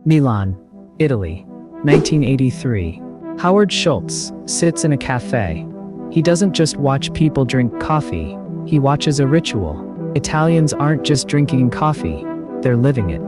Milan, Italy, 1983. Howard Schultz sits in a café. He doesn't just watch people drink coffee, he watches a ritual. Italians aren't just drinking coffee, they're living it.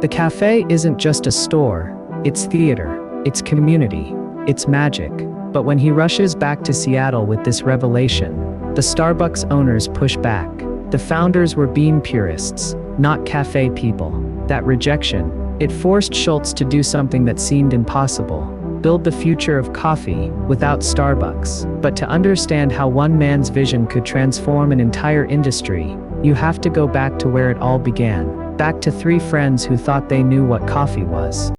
The café isn't just a store, it's theater, it's community, it's magic. But when he rushes back to Seattle with this revelation, the Starbucks owners push back. The founders were bean purists, not café people. That rejection, it forced Schultz to do something that seemed impossible. Build the future of coffee without Starbucks. But to understand how one man's vision could transform an entire industry, you have to go back to where it all began. Back to three friends who thought they knew what coffee was.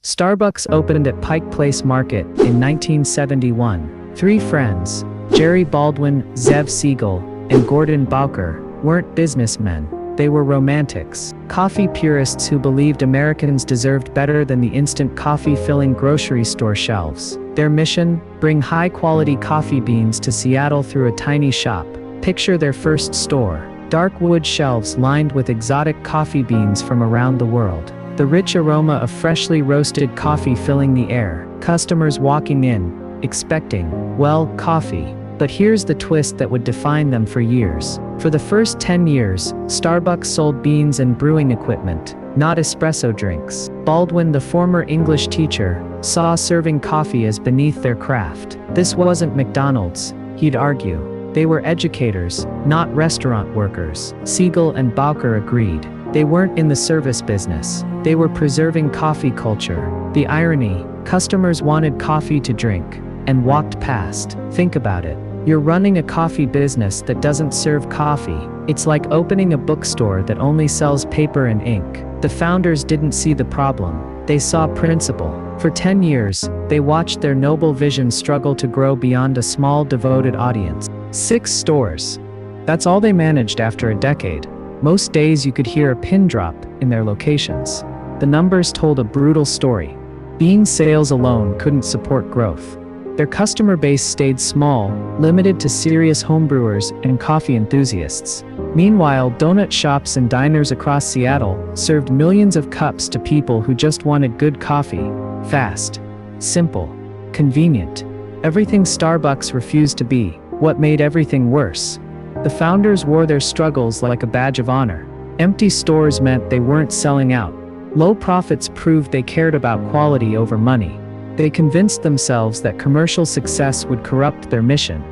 Starbucks opened at Pike Place Market in 1971. Three friends, Jerry Baldwin, Zev Siegel, and Gordon Bowker, weren't businessmen. They were romantics, coffee purists who believed Americans deserved better than the instant coffee filling grocery store shelves. Their mission? Bring high-quality coffee beans to Seattle through a tiny shop. Picture their first store. Dark wood shelves lined with exotic coffee beans from around the world. The rich aroma of freshly roasted coffee filling the air. Customers walking in, expecting, well, coffee. But here's the twist that would define them for years. For the first 10 years, Starbucks sold beans and brewing equipment, not espresso drinks. Baldwin, the former English teacher, saw serving coffee as beneath their craft. This wasn't McDonald's, he'd argue. They were educators, not restaurant workers. Siegel and Bowker agreed. They weren't in the service business. They were preserving coffee culture. The irony, customers wanted coffee to drink and walked past. Think about it. You're running a coffee business that doesn't serve coffee. It's like opening a bookstore that only sells paper and ink. The founders didn't see the problem. They saw principle. For 10 years, they watched their noble vision struggle to grow beyond a small devoted audience. 6 stores. That's all they managed after a decade. Most days you could hear a pin drop in their locations. The numbers told a brutal story. Bean sales alone couldn't support growth. Their customer base stayed small, limited to serious homebrewers and coffee enthusiasts. Meanwhile, donut shops and diners across Seattle served millions of cups to people who just wanted good coffee. Fast, simple, convenient. Everything Starbucks refused to be. What made everything worse? The founders wore their struggles like a badge of honor. Empty stores meant they weren't selling out. Low profits proved they cared about quality over money. They convinced themselves that commercial success would corrupt their mission.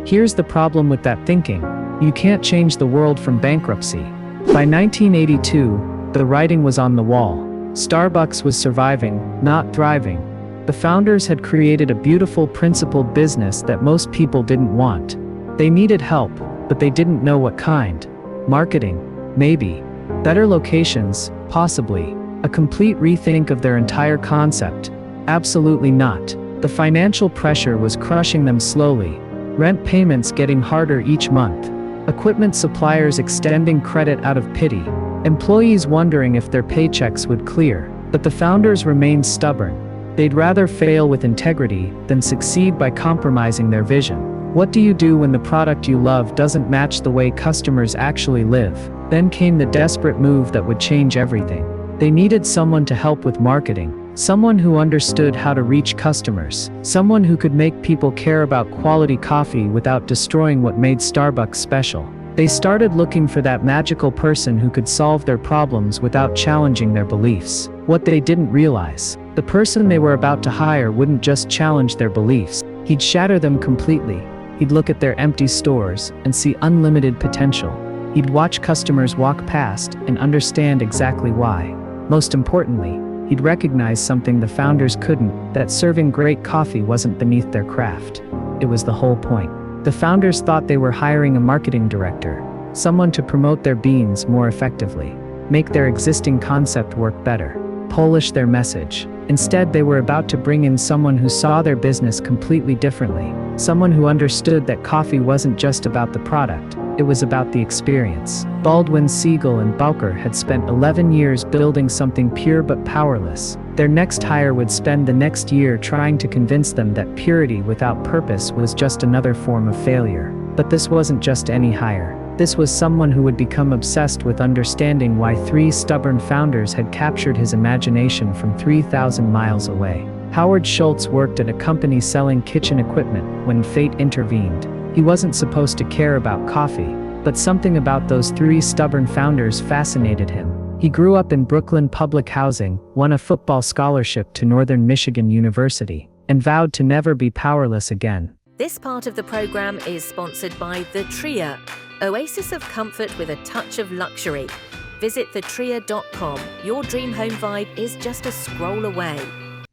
Here's the problem with that thinking. You can't change the world from bankruptcy. By 1982, the writing was on the wall. Starbucks was surviving, not thriving. The founders had created a beautiful principled business that most people didn't want. They needed help, but they didn't know what kind. Marketing? Maybe. Better locations? Possibly. A complete rethink of their entire concept? Absolutely not. The financial pressure was crushing them slowly. Rent payments getting harder each month. Equipment suppliers extending credit out of pity. Employees wondering if their paychecks would clear. But the founders remained stubborn. They'd rather fail with integrity than succeed by compromising their vision. What do you do when the product you love doesn't match the way customers actually live? Then came the desperate move that would change everything. They needed someone to help with marketing. Someone who understood how to reach customers. Someone who could make people care about quality coffee without destroying what made Starbucks special. They started looking for that magical person who could solve their problems without challenging their beliefs. What they didn't realize, the person they were about to hire wouldn't just challenge their beliefs. He'd shatter them completely. He'd look at their empty stores and see unlimited potential. He'd watch customers walk past and understand exactly why. Most importantly, he'd recognize something the founders couldn't, that serving great coffee wasn't beneath their craft. It was the whole point. The founders thought they were hiring a marketing director, someone to promote their beans more effectively, make their existing concept work better, polish their message. Instead, they were about to bring in someone who saw their business completely differently, someone who understood that coffee wasn't just about the product, it was about the experience. Baldwin, Siegel, and Bowker had spent 11 years building something pure but powerless. Their next hire would spend the next year trying to convince them that purity without purpose was just another form of failure. But this wasn't just any hire. This was someone who would become obsessed with understanding why three stubborn founders had captured his imagination from 3,000 miles away. Howard Schultz worked at a company selling kitchen equipment when fate intervened. He wasn't supposed to care about coffee, but something about those three stubborn founders fascinated him. He grew up in Brooklyn public housing, won a football scholarship to Northern Michigan University, and vowed to never be powerless again. This part of the program is sponsored by The Tria, oasis of comfort with a touch of luxury. Visit thetria.com. Your dream home vibe is just a scroll away.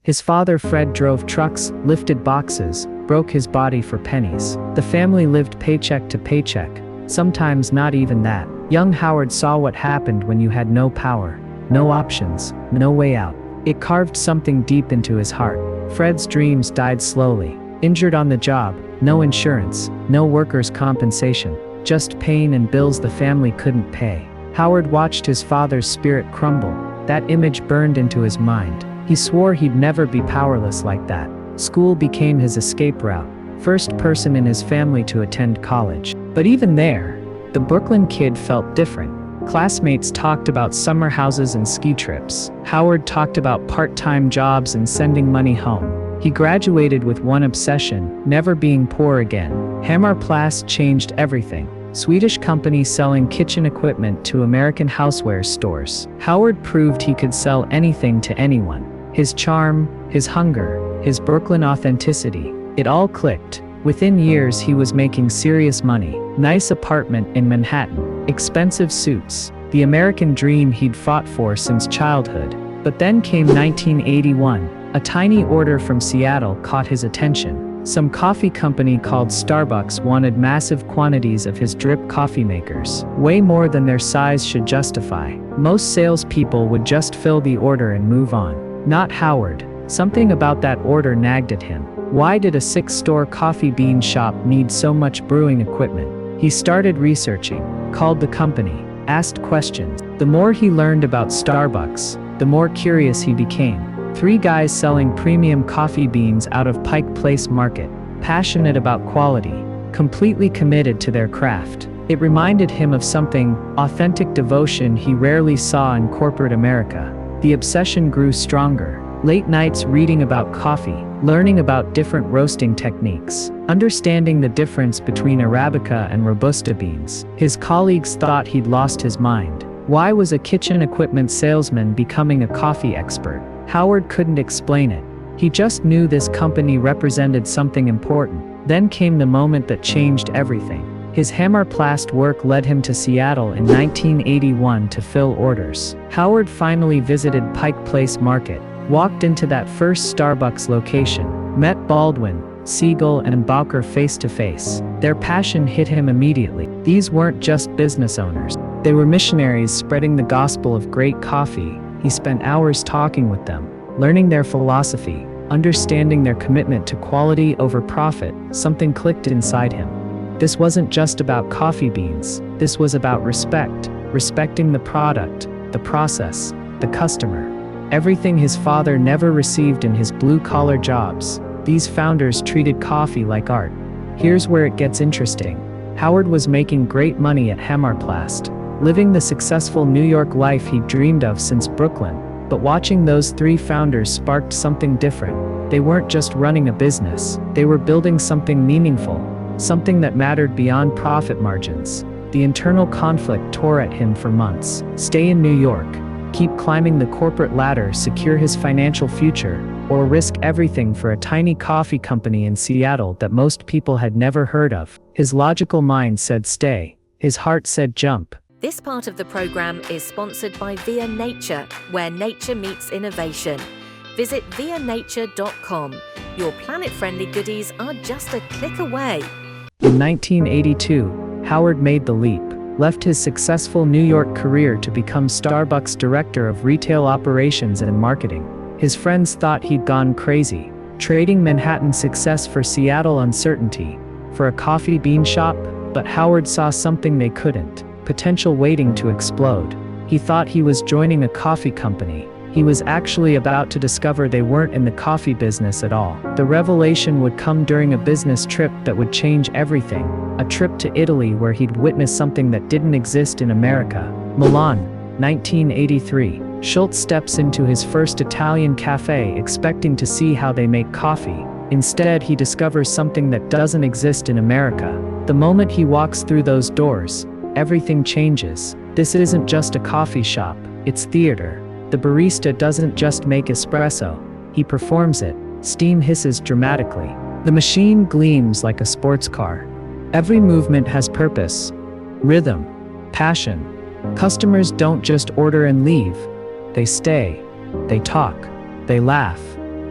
His father Fred drove trucks, lifted boxes, broke his body for pennies. The family lived paycheck to paycheck, sometimes not even that. Young Howard saw what happened when you had no power, no options, no way out. It carved something deep into his heart. Fred's dreams died slowly. Injured on the job, no insurance, no workers' compensation, just pain and bills the family couldn't pay. Howard watched his father's spirit crumble. That image burned into his mind. He swore he'd never be powerless like that. School became his escape route, first person in his family to attend college. But even there, the Brooklyn kid felt different. Classmates talked about summer houses and ski trips. Howard talked about part-time jobs and sending money home. He graduated with one obsession: never being poor again. Hammarplast changed everything. Swedish company selling kitchen equipment to American houseware stores. Howard proved he could sell anything to anyone. His charm, his hunger, his Brooklyn authenticity, it all clicked. Within years he was making serious money. Nice apartment in Manhattan, expensive suits, the American dream he'd fought for since childhood. But then came 1981. A tiny order from Seattle caught his attention. Some coffee company called Starbucks wanted massive quantities of his drip coffee makers, way more than their size should justify. Most salespeople would just fill the order and move on. Not Howard. Something about that order nagged at him. Why did a 6-store coffee bean shop need so much brewing equipment? He started researching, called the company, asked questions. The more he learned about Starbucks, the more curious he became. 3 guys selling premium coffee beans out of Pike Place Market, passionate about quality, completely committed to their craft. It reminded him of something, authentic devotion he rarely saw in corporate America. The obsession grew stronger. Late nights reading about coffee, learning about different roasting techniques, understanding the difference between Arabica and Robusta beans. His colleagues thought he'd lost his mind. Why was a kitchen equipment salesman becoming a coffee expert? Howard couldn't explain it. He just knew this company represented something important. Then came the moment that changed everything. His Hammarplast work led him to Seattle in 1981 to fill orders. Howard finally visited Pike Place Market, walked into that first Starbucks location, met Baldwin, Siegel, and Bowker face to face. Their passion hit him immediately. These weren't just business owners. They were missionaries spreading the gospel of great coffee. He spent hours talking with them, learning their philosophy, understanding their commitment to quality over profit. Something clicked inside him. This wasn't just about coffee beans. This was about respect, respecting the product, the process, the customer. Everything his father never received in his blue-collar jobs. These founders treated coffee like art. Here's where it gets interesting. Howard was making great money at Hammarplast, living the successful New York life he'd dreamed of since Brooklyn. But watching those 3 founders sparked something different. They weren't just running a business. They were building something meaningful, something that mattered beyond profit margins. The internal conflict tore at him for months. Stay in New York, keep climbing the corporate ladder, secure his financial future, or risk everything for a tiny coffee company in Seattle that most people had never heard of. His logical mind said stay. His heart said jump. This part of the program is sponsored by Via Nature, where nature meets innovation. Visit vianature.com. Your planet-friendly goodies are just a click away. In 1982, Howard made the leap, left his successful New York career to become Starbucks Director of Retail Operations and Marketing. His friends thought he'd gone crazy, trading Manhattan success for Seattle uncertainty, for a coffee bean shop, but Howard saw something they couldn't: potential waiting to explode. He thought he was joining a coffee company, He was actually about to discover they weren't in the coffee business at all. The revelation would come during a business trip that would change everything. A trip to Italy where he'd witness something that didn't exist in America. Milan, 1983. Schultz steps into his first Italian cafe expecting to see how they make coffee. Instead, he discovers something that doesn't exist in America. The moment he walks through those doors, everything changes. This isn't just a coffee shop, it's theater. The barista doesn't just make espresso, he performs it. Steam hisses dramatically. The machine gleams like a sports car. Every movement has purpose, rhythm, passion. Customers don't just order and leave. They stay, they talk, they laugh,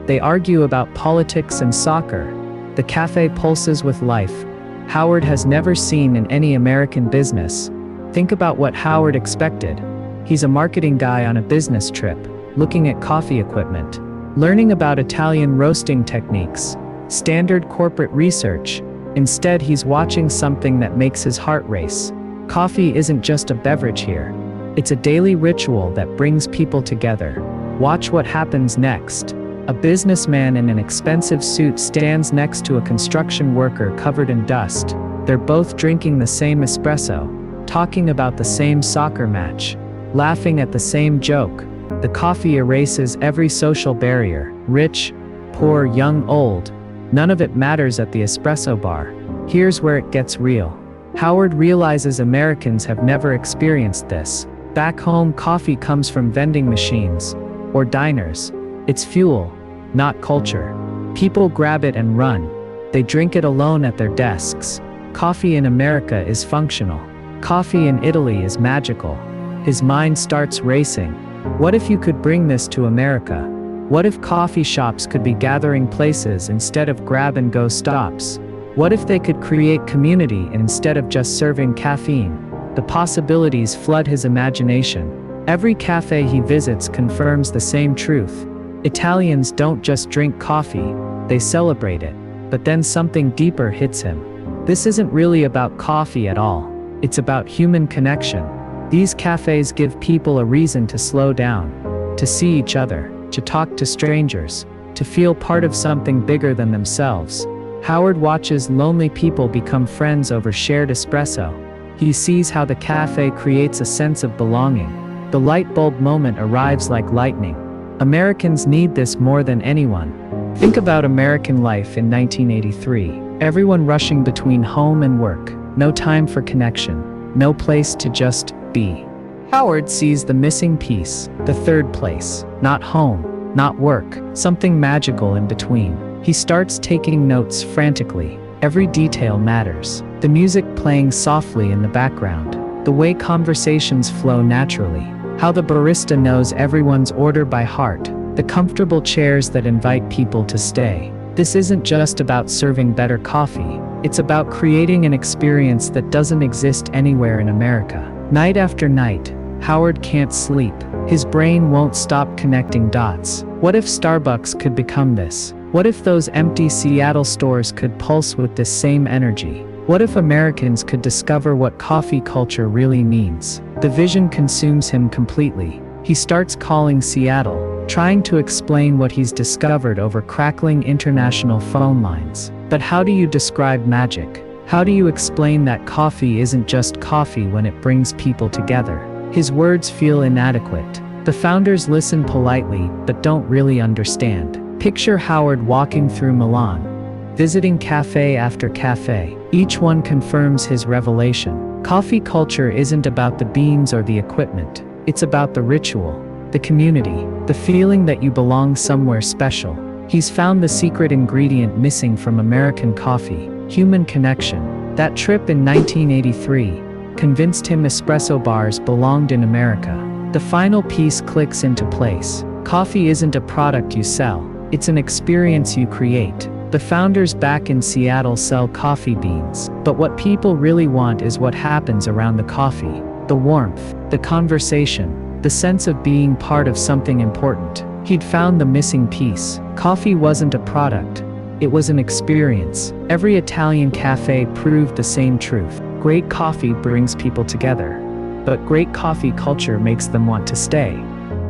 they argue about politics and soccer. The cafe pulses with life. Howard has never seen in any American business. Think about what Howard expected. He's a marketing guy on a business trip, looking at coffee equipment, learning about Italian roasting techniques, standard corporate research. Instead, he's watching something that makes his heart race. Coffee isn't just a beverage here. It's a daily ritual that brings people together. Watch what happens next. A businessman in an expensive suit stands next to a construction worker covered in dust. They're both drinking the same espresso, talking about the same soccer match, laughing at the same joke. The coffee erases every social barrier. Rich, poor, young, old. None of it matters at the espresso bar. Here's where it gets real. Howard realizes Americans have never experienced this. Back home, coffee comes from vending machines or diners. It's fuel, not culture. People grab it and run. They drink it alone at their desks. Coffee in America is functional. Coffee in Italy is magical. His mind starts racing. What if you could bring this to America? What if coffee shops could be gathering places instead of grab-and-go stops? What if they could create community instead of just serving caffeine? The possibilities flood his imagination. Every cafe he visits confirms the same truth. Italians don't just drink coffee, they celebrate it. But then something deeper hits him. This isn't really about coffee at all. It's about human connection. These cafes give people a reason to slow down, to see each other, to talk to strangers, to feel part of something bigger than themselves. Howard watches lonely people become friends over shared espresso. He sees how the cafe creates a sense of belonging. The light bulb moment arrives like lightning. Americans need this more than anyone. Think about American life in 1983. Everyone rushing between home and work. No time for connection. No place to just be. Howard sees the missing piece, the third place. Not home, not work, something magical in between. He starts taking notes frantically. Every detail matters. The music playing softly in the background. The way conversations flow naturally. How the barista knows everyone's order by heart. The comfortable chairs that invite people to stay. This isn't just about serving better coffee. It's about creating an experience that doesn't exist anywhere in America. Night after night, Howard can't sleep. His brain won't stop connecting dots. What if Starbucks could become this? What if those empty Seattle stores could pulse with this same energy? What if Americans could discover what coffee culture really means? The vision consumes him completely. He starts calling Seattle, trying to explain what he's discovered over crackling international phone lines. But how do you describe magic? How do you explain that coffee isn't just coffee when it brings people together? His words feel inadequate. The founders listen politely, but don't really understand. Picture Howard walking through Milan, visiting cafe after cafe. Each one confirms his revelation. Coffee culture isn't about the beans or the equipment. It's about the ritual, the community, the feeling that you belong somewhere special. He's found the secret ingredient missing from American coffee: human connection. That trip in 1983 convinced him espresso bars belonged in America. The final piece clicks into place. Coffee isn't a product you sell. It's an experience you create. The founders back in Seattle sell coffee beans, but what people really want is what happens around the coffee. The warmth, the conversation, the sense of being part of something important. He'd found the missing piece. Coffee wasn't a product. It was an experience. Every Italian cafe proved the same truth. Great coffee brings people together, but great coffee culture makes them want to stay.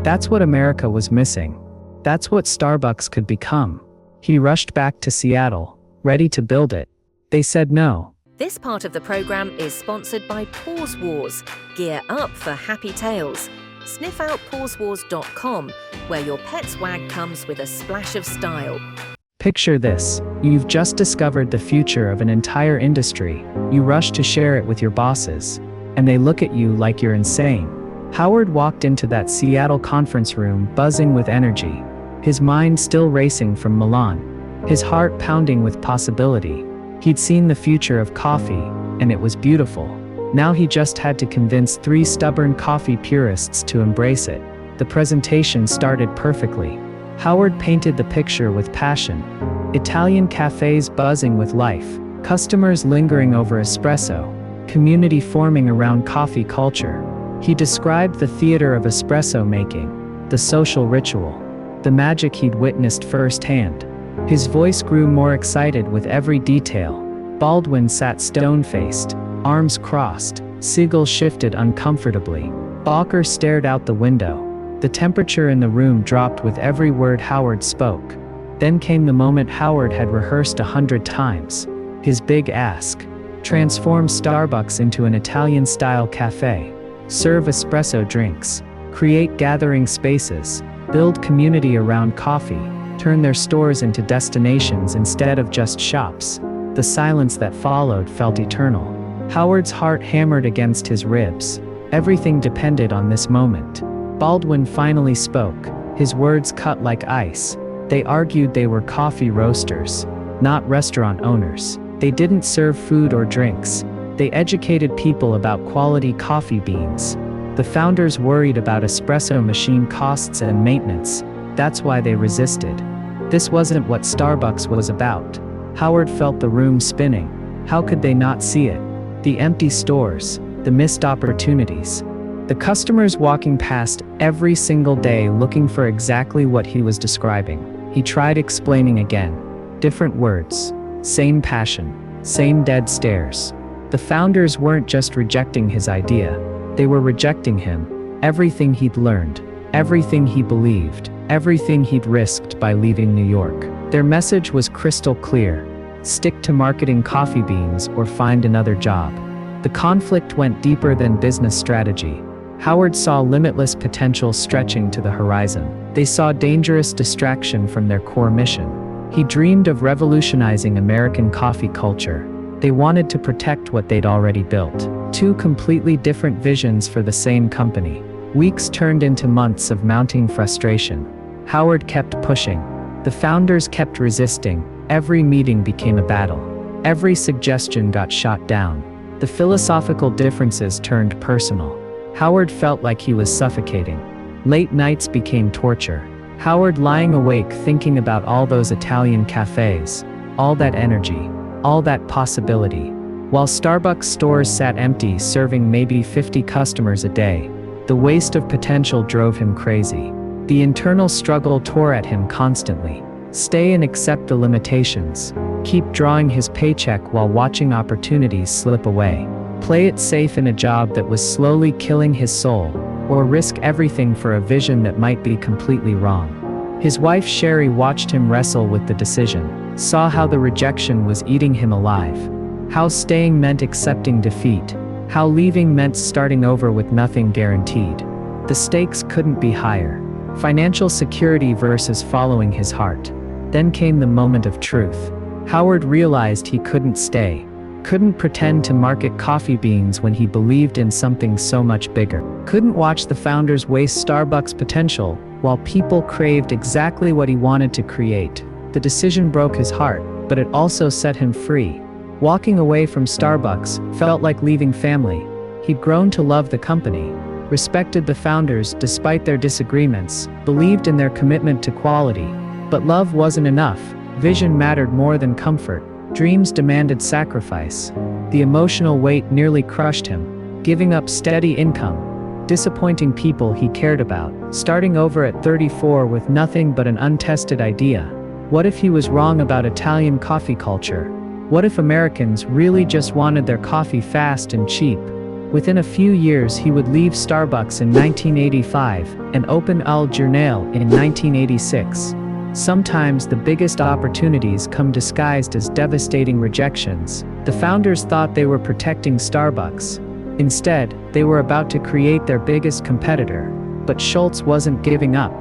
That's what America was missing. That's what Starbucks could become. He rushed back to Seattle, ready to build it. They said no. This part of the program is sponsored by Pause Wars. Gear up for happy tales. Sniff out pausewars.com, where your pet's wag comes with a splash of style. Picture this. You've just discovered the future of an entire industry. You rush to share it with your bosses, and they look at you like you're insane. Howard walked into that Seattle conference room buzzing with energy, his mind still racing from Milan, his heart pounding with possibility. He'd seen the future of coffee, and it was beautiful. Now he just had to convince 3 stubborn coffee purists to embrace it. The presentation started perfectly. Howard painted the picture with passion. Italian cafes buzzing with life, customers lingering over espresso, community forming around coffee culture. He described the theater of espresso making, the social ritual, the magic he'd witnessed firsthand. His voice grew more excited with every detail. Baldwin sat stone-faced, arms crossed. Siegel shifted uncomfortably. Balker stared out the window. The temperature in the room dropped with every word Howard spoke. Then came the moment Howard had rehearsed 100 times. His big ask. Transform Starbucks into an Italian-style cafe. Serve espresso drinks. Create gathering spaces. Build community around coffee. Turn their stores into destinations instead of just shops. The silence that followed felt eternal. Howard's heart hammered against his ribs. Everything depended on this moment. Baldwin finally spoke. His words cut like ice. They argued they were coffee roasters, not restaurant owners. They didn't serve food or drinks. They educated people about quality coffee beans. The founders worried about espresso machine costs and maintenance. That's why they resisted. This wasn't what Starbucks was about. Howard felt the room spinning. How could they not see it? The empty stores, the missed opportunities. The customers walking past every single day looking for exactly what he was describing. He tried explaining again. Different words. Same passion. Same dead stares. The founders weren't just rejecting his idea. They were rejecting him. Everything he'd learned. Everything he believed. Everything he'd risked by leaving New York. Their message was crystal clear. Stick to marketing coffee beans or find another job. The conflict went deeper than business strategy. Howard saw limitless potential stretching to the horizon. They saw dangerous distraction from their core mission. He dreamed of revolutionizing American coffee culture. They wanted to protect what they'd already built. 2 completely different visions for the same company. Weeks turned into months of mounting frustration. Howard kept pushing. The founders kept resisting. Every meeting became a battle. Every suggestion got shot down. The philosophical differences turned personal. Howard felt like he was suffocating. Late nights became torture. Howard lying awake thinking about all those Italian cafes, all that energy, all that possibility. While Starbucks stores sat empty serving maybe 50 customers a day, the waste of potential drove him crazy. The internal struggle tore at him constantly. Stay and accept the limitations. Keep drawing his paycheck while watching opportunities slip away. Play it safe in a job that was slowly killing his soul, or risk everything for a vision that might be completely wrong. His wife Sherry watched him wrestle with the decision, saw how the rejection was eating him alive, how staying meant accepting defeat, how leaving meant starting over with nothing guaranteed. The stakes couldn't be higher. Financial security versus following his heart. Then came the moment of truth. Howard realized he couldn't stay. Couldn't pretend to market coffee beans when he believed in something so much bigger. Couldn't watch the founders waste Starbucks' potential while people craved exactly what he wanted to create. The decision broke his heart, but it also set him free. Walking away from Starbucks felt like leaving family. He'd grown to love the company, respected the founders despite their disagreements, believed in their commitment to quality. But love wasn't enough. Vision mattered more than comfort. Dreams demanded sacrifice. The emotional weight nearly crushed him. Giving up steady income, disappointing people he cared about, starting over at 34 with nothing but an untested idea. What if he was wrong about Italian coffee culture? What if Americans really just wanted their coffee fast and cheap? Within a few years he would leave Starbucks in 1985 and open Al Journal in 1986. Sometimes the biggest opportunities come disguised as devastating rejections. The founders thought they were protecting Starbucks. Instead, they were about to create their biggest competitor. But Schultz wasn't giving up.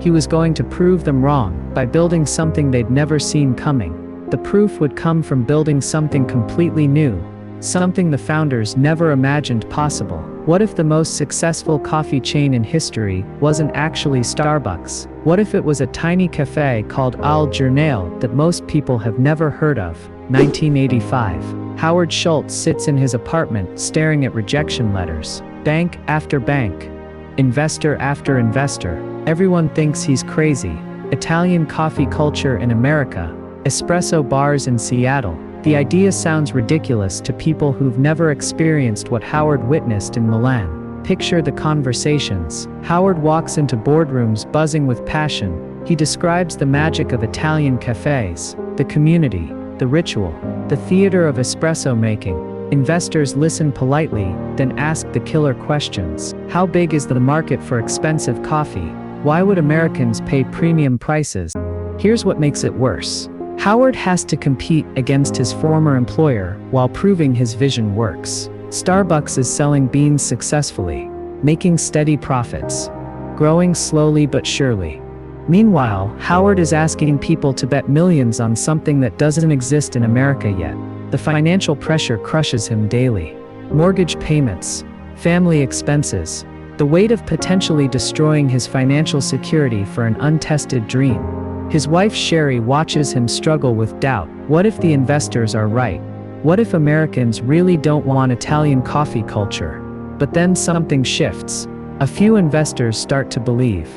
He was going to prove them wrong by building something they'd never seen coming. The proof would come from building something completely new, something the founders never imagined possible. What if the most successful coffee chain in history wasn't actually Starbucks? What if it was a tiny café called Al Journal that most people have never heard of? 1985. Howard Schultz sits in his apartment staring at rejection letters. Bank after bank. Investor after investor. Everyone thinks he's crazy. Italian coffee culture in America. Espresso bars in Seattle. The idea sounds ridiculous to people who've never experienced what Howard witnessed in Milan. Picture the conversations. Howard walks into boardrooms buzzing with passion. He describes the magic of Italian cafes, the community, the ritual, the theater of espresso making. Investors listen politely, then ask the killer questions. How big is the market for expensive coffee? Why would Americans pay premium prices? Here's what makes it worse. Howard has to compete against his former employer while proving his vision works. Starbucks is selling beans successfully, making steady profits, growing slowly but surely. Meanwhile, Howard is asking people to bet millions on something that doesn't exist in America yet. The financial pressure crushes him daily. Mortgage payments, family expenses, the weight of potentially destroying his financial security for an untested dream. His wife Sherry watches him struggle with doubt. What if the investors are right? What if Americans really don't want Italian coffee culture? But then something shifts. A few investors start to believe.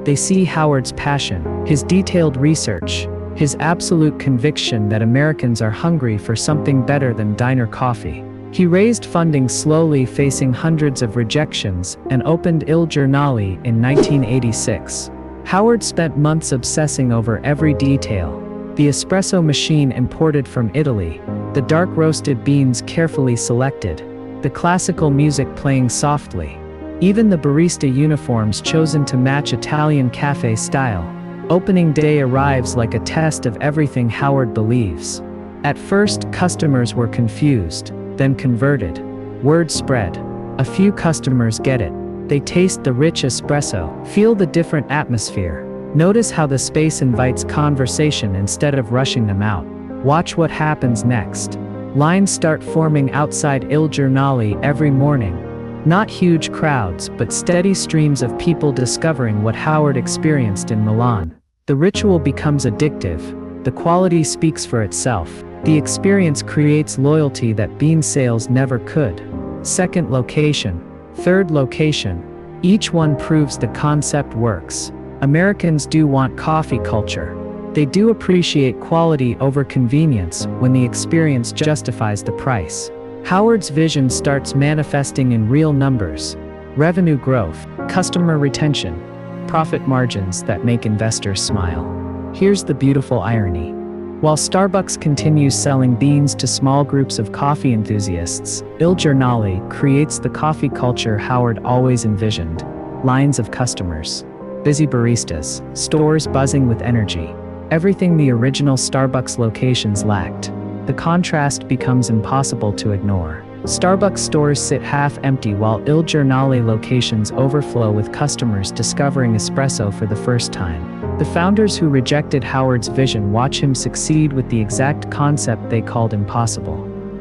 They see Howard's passion, his detailed research, his absolute conviction that Americans are hungry for something better than diner coffee. He raised funding slowly, facing hundreds of rejections, and opened Il Giornale in 1986. Howard spent months obsessing over every detail. The espresso machine imported from Italy, the dark roasted beans carefully selected, the classical music playing softly, even the barista uniforms chosen to match Italian cafe style. Opening day arrives like a test of everything Howard believes. At first, customers were confused, then converted. Word spread. A few customers get it. They taste the rich espresso, feel the different atmosphere. Notice how the space invites conversation instead of rushing them out. Watch what happens next. Lines start forming outside Il Giornale every morning. Not huge crowds, but steady streams of people discovering what Howard experienced in Milan. The ritual becomes addictive. The quality speaks for itself. The experience creates loyalty that bean sales never could. Second location. Third location. Each one proves the concept works. Americans do want coffee culture. They do appreciate quality over convenience when the experience justifies the price. Howard's vision starts manifesting in real numbers. Revenue growth, customer retention, profit margins that make investors smile. Here's the beautiful irony. While Starbucks continues selling beans to small groups of coffee enthusiasts, Il Giornale creates the coffee culture Howard always envisioned. Lines of customers, busy baristas, stores buzzing with energy. Everything the original Starbucks locations lacked. The contrast becomes impossible to ignore. Starbucks stores sit half empty while Il Giornale locations overflow with customers discovering espresso for the first time. The founders who rejected Howard's vision watch him succeed with the exact concept they called impossible.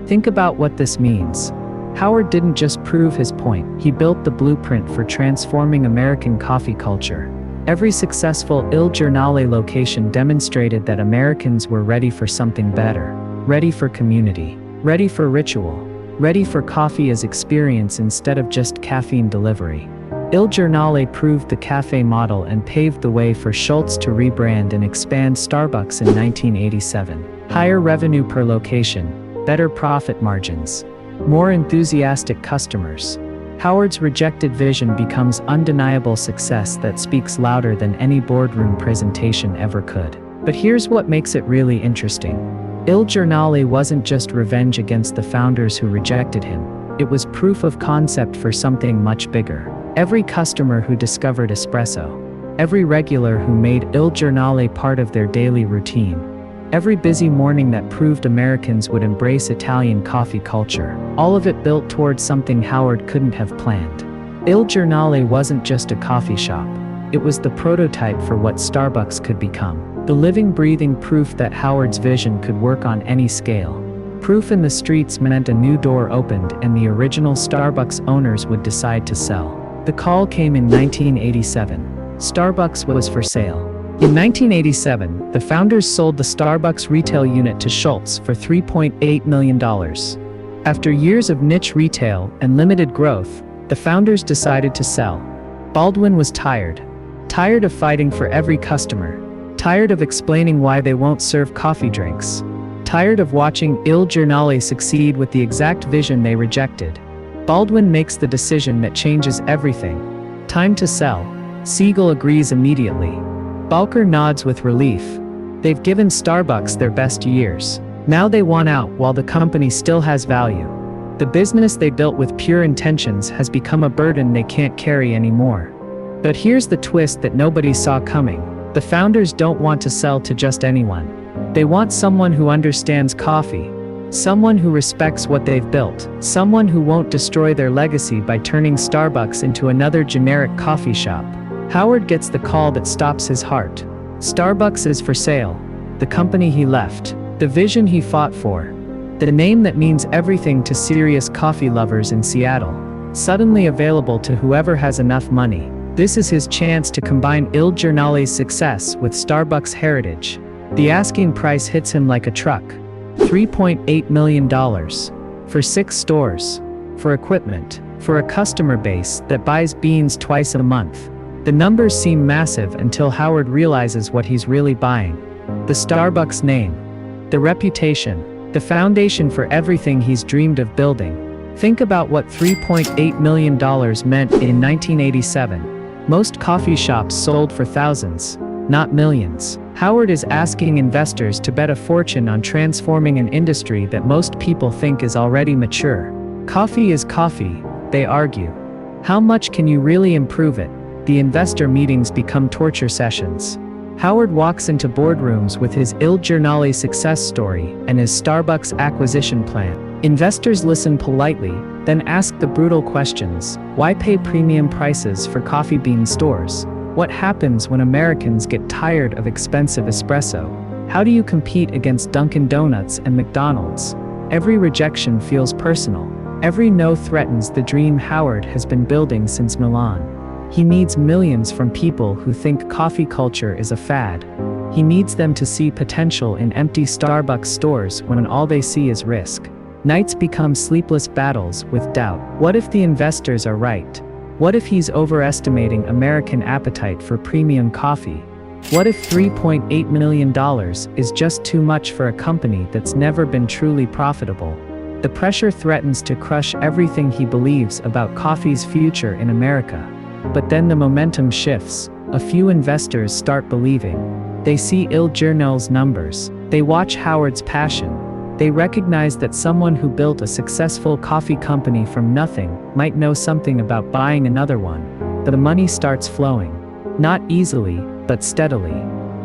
Think about what this means. Howard didn't just prove his point, he built the blueprint for transforming American coffee culture. Every successful Il Giornale location demonstrated that Americans were ready for something better, ready for community, ready for ritual, ready for coffee as experience instead of just caffeine delivery. Il Giornale proved the cafe model and paved the way for Schultz to rebrand and expand Starbucks in 1987. Higher revenue per location, better profit margins, more enthusiastic customers. Howard's rejected vision becomes undeniable success that speaks louder than any boardroom presentation ever could. But here's what makes it really interesting. Il Giornale wasn't just revenge against the founders who rejected him. it was proof of concept for something much bigger. Every customer who discovered espresso, every regular who made il giornale part of their daily routine, every busy morning that proved Americans would embrace Italian coffee culture, all of it built towards something Howard couldn't have planned. Il Giornale wasn't just a coffee shop. It was the prototype for what Starbucks could become. The living, breathing proof that Howard's vision could work on any scale. Proof in the streets meant a new door opened and the original Starbucks owners would decide to sell. The call came in 1987. Starbucks was for sale. In 1987, the founders sold the Starbucks retail unit to Schultz for $3.8 million. After years of niche retail and limited growth, the founders decided to sell. Baldwin was tired of fighting for every customer, tired of explaining why they won't serve coffee drinks, tired of watching Il Giornale succeed with the exact vision they rejected. Baldwin makes the decision that changes everything. Time to sell. Siegel agrees immediately. Balker nods with relief. They've given Starbucks their best years. Now they want out while the company still has value. The business they built with pure intentions has become a burden they can't carry anymore. But here's the twist that nobody saw coming. The founders don't want to sell to just anyone. They want someone who understands coffee, someone who respects what they've built, someone who won't destroy their legacy by turning Starbucks into another generic coffee shop. Howard gets the call that stops his heart. Starbucks is for sale. The company he left, the vision he fought for, the name that means everything to serious coffee lovers in Seattle, suddenly available to whoever has enough money. This is his chance to combine Il Giornale's success with Starbucks' heritage. The asking price hits him like a truck. $3.8 million. For 6 stores. For equipment. For a customer base that buys beans twice a month. The numbers seem massive until Howard realizes what he's really buying. The Starbucks name. The reputation. The foundation for everything he's dreamed of building. Think about what $3.8 million meant in 1987. Most coffee shops sold for thousands, not millions. Howard is asking investors to bet a fortune on transforming an industry that most people think is already mature. Coffee is coffee, they argue. How much can you really improve it? The investor meetings become torture sessions. Howard walks into boardrooms with his Il Giornale success story and his Starbucks acquisition plan. Investors listen politely, then ask the brutal questions. Why pay premium prices for coffee bean stores? What happens when Americans get tired of expensive espresso? How do you compete against Dunkin' Donuts and McDonald's? Every rejection feels personal. Every no threatens the dream Howard has been building since Milan. He needs millions from people who think coffee culture is a fad. He needs them to see potential in empty Starbucks stores when all they see is risk. Nights become sleepless battles with doubt. What if the investors are right? What if he's overestimating American appetite for premium coffee? What if $3.8 million is just too much for a company that's never been truly profitable? The pressure threatens to crush everything he believes about coffee's future in America. But then the momentum shifts. A few investors start believing. They see Il Giornale's numbers. They watch Howard's passion. They recognize that someone who built a successful coffee company from nothing might know something about buying another one. The money starts flowing. Not easily, but steadily.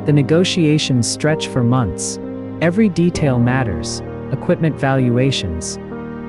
The negotiations stretch for months. Every detail matters. Equipment valuations,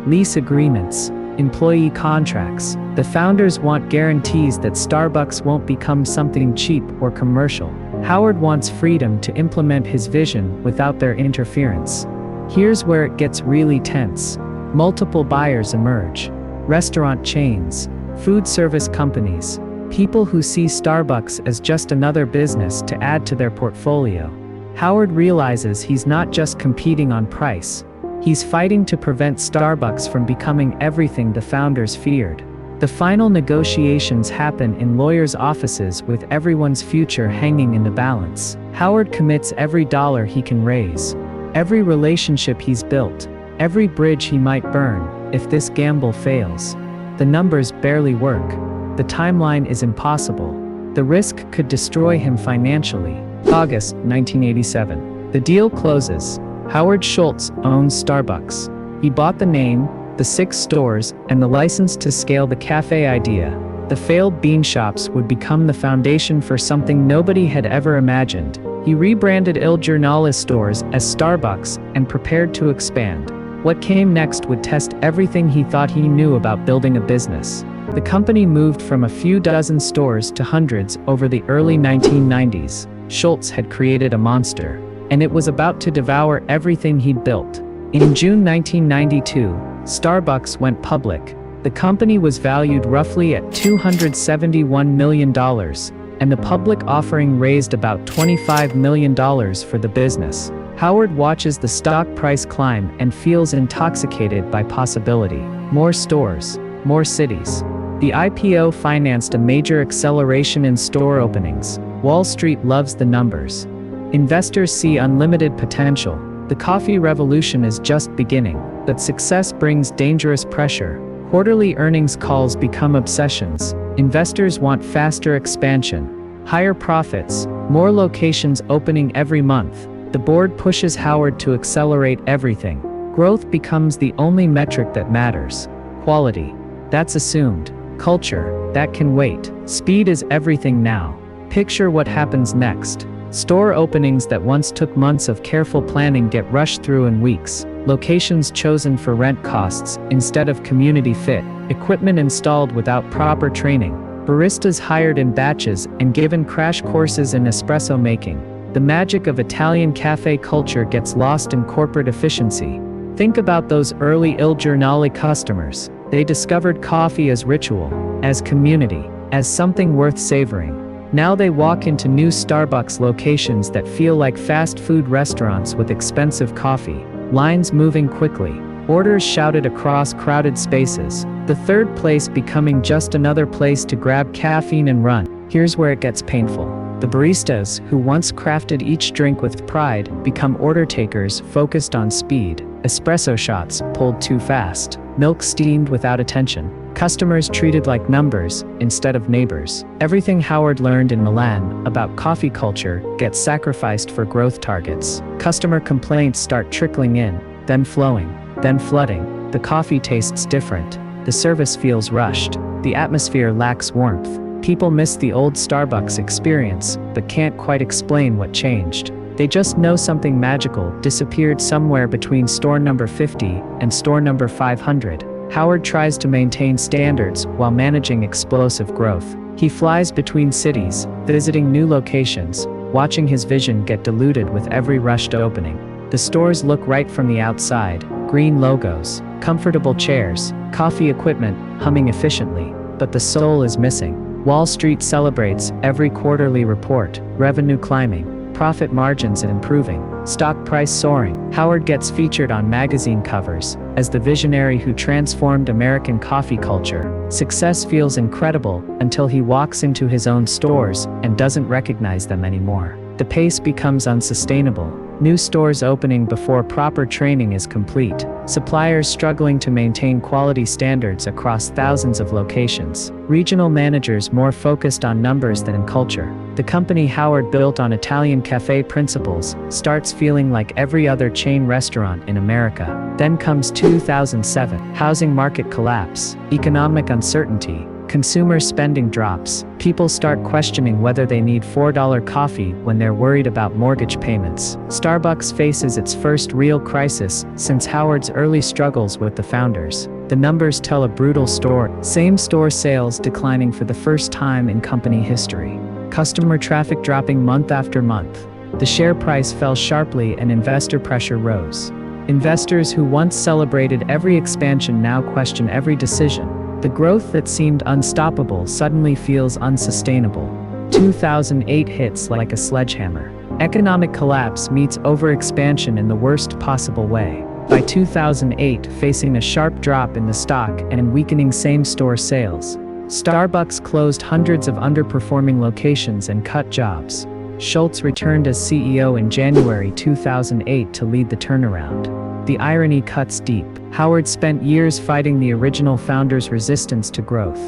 lease agreements, employee contracts. The founders want guarantees that Starbucks won't become something cheap or commercial. Howard wants freedom to implement his vision without their interference. Here's where it gets really tense. Multiple buyers emerge. Restaurant chains, food service companies, people who see Starbucks as just another business to add to their portfolio. Howard realizes he's not just competing on price. He's fighting to prevent Starbucks from becoming everything the founders feared. The final negotiations happen in lawyers' offices with everyone's future hanging in the balance. Howard commits every dollar he can raise, every relationship he's built, every bridge he might burn. If this gamble fails, the numbers barely work. The timeline is impossible. The risk could destroy him financially. August 1987. The deal closes. Howard Schultz owns Starbucks. He bought the name, the 6 stores, and the license to scale the cafe idea, the failed bean shops would become the foundation for something nobody had ever imagined. He rebranded Il Giornale stores as Starbucks and prepared to expand. What came next would test everything he thought he knew about building a business. The company moved from a few dozen stores to hundreds over the early 1990s. Schultz had created a monster, and it was about to devour everything he'd built. In June 1992, Starbucks went public. The company was valued roughly at $271 million, and the public offering raised about $25 million for the business. Howard watches the stock price climb and feels intoxicated by possibility. More stores, more cities. The IPO financed a major acceleration in store openings. Wall Street loves the numbers. Investors see unlimited potential. The coffee revolution is just beginning, but success brings dangerous pressure. Quarterly earnings calls become obsessions. Investors want faster expansion, higher profits, more locations opening every month. The board pushes Howard to accelerate everything. Growth becomes the only metric that matters. Quality, that's assumed. Culture, that can wait. Speed is everything now. Picture what happens next. Store openings that once took months of careful planning get rushed through in weeks. Locations chosen for rent costs instead of community fit. Equipment installed without proper training. Baristas hired in batches and given crash courses in espresso making. The magic of Italian cafe culture gets lost in corporate efficiency. Think about those early Il Giornale customers. They discovered coffee as ritual, as community, as something worth savoring. Now they walk into new Starbucks locations that feel like fast food restaurants with expensive coffee. Lines moving quickly. Orders shouted across crowded spaces. The third place becoming just another place to grab caffeine and run. Here's where it gets painful. The baristas, who once crafted each drink with pride, become order takers focused on speed. Espresso shots pulled too fast. Milk steamed without attention. Customers treated like numbers instead of neighbors. Everything Howard learned in Milan about coffee culture gets sacrificed for growth targets. Customer complaints start trickling in, then flowing, then flooding. The coffee tastes different. The service feels rushed. The atmosphere lacks warmth. People miss the old Starbucks experience, but can't quite explain what changed. They just know something magical disappeared somewhere between store number 50 and store number 500. Howard tries to maintain standards while managing explosive growth. He flies between cities, visiting new locations, watching his vision get diluted with every rushed opening. The stores look right from the outside, green logos, comfortable chairs, coffee equipment humming efficiently, but the soul is missing. Wall Street celebrates every quarterly report, revenue climbing, profit margins improving, stock price soaring. Howard gets featured on magazine covers as the visionary who transformed American coffee culture. Success feels incredible until he walks into his own stores and doesn't recognize them anymore. The pace becomes unsustainable. New stores opening before proper training is complete. Suppliers struggling to maintain quality standards across thousands of locations. Regional managers more focused on numbers than culture. The company Howard built on Italian cafe principles starts feeling like every other chain restaurant in America. Then comes 2007. Housing market collapse. Economic uncertainty. Consumer spending drops. People start questioning whether they need $4 coffee when they're worried about mortgage payments. Starbucks faces its first real crisis since Howard's early struggles with the founders. The numbers tell a brutal story. Same-store sales declining for the first time in company history. Customer traffic dropping month after month. The share price fell sharply and investor pressure rose. Investors who once celebrated every expansion now question every decision. The growth that seemed unstoppable suddenly feels unsustainable. 2008 hits like a sledgehammer. Economic collapse meets overexpansion in the worst possible way. By 2008, facing a sharp drop in the stock and weakening same-store sales, Starbucks closed hundreds of underperforming locations and cut jobs. Schultz returned as CEO in January 2008 to lead the turnaround. The irony cuts deep. Howard spent years fighting the original founders' resistance to growth.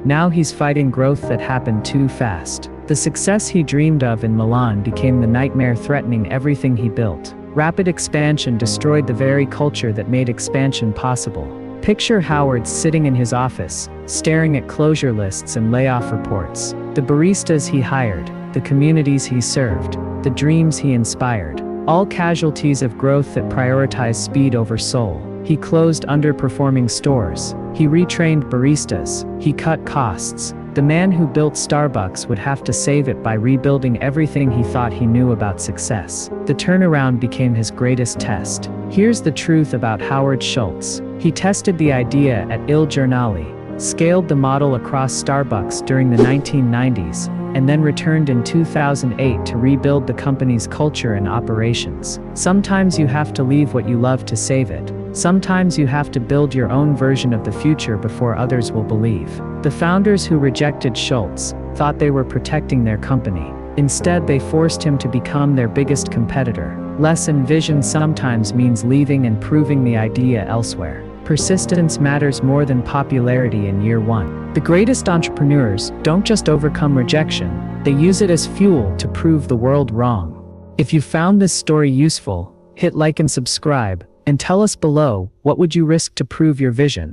Now he's fighting growth that happened too fast. The success he dreamed of in Milan became the nightmare threatening everything he built. Rapid expansion destroyed the very culture that made expansion possible. Picture Howard sitting in his office, staring at closure lists and layoff reports. The baristas he hired, the communities he served, the dreams he inspired. All casualties of growth that prioritize speed over soul. He closed underperforming stores. He retrained baristas. He cut costs. The man who built Starbucks would have to save it by rebuilding everything he thought he knew about success. The turnaround became his greatest test. Here's the truth about Howard Schultz. He tested the idea at Il Giornale, scaled the model across Starbucks during the 1990s, and then returned in 2008 to rebuild the company's culture and operations. Sometimes you have to leave what you love to save it. Sometimes you have to build your own version of the future before others will believe. The founders who rejected Schultz thought they were protecting their company. Instead, they forced him to become their biggest competitor. Lesson: vision sometimes means leaving and proving the idea elsewhere. Persistence matters more than popularity in year one. The greatest entrepreneurs don't just overcome rejection, they use it as fuel to prove the world wrong. If you found this story useful, hit like and subscribe, and tell us below, what would you risk to prove your vision?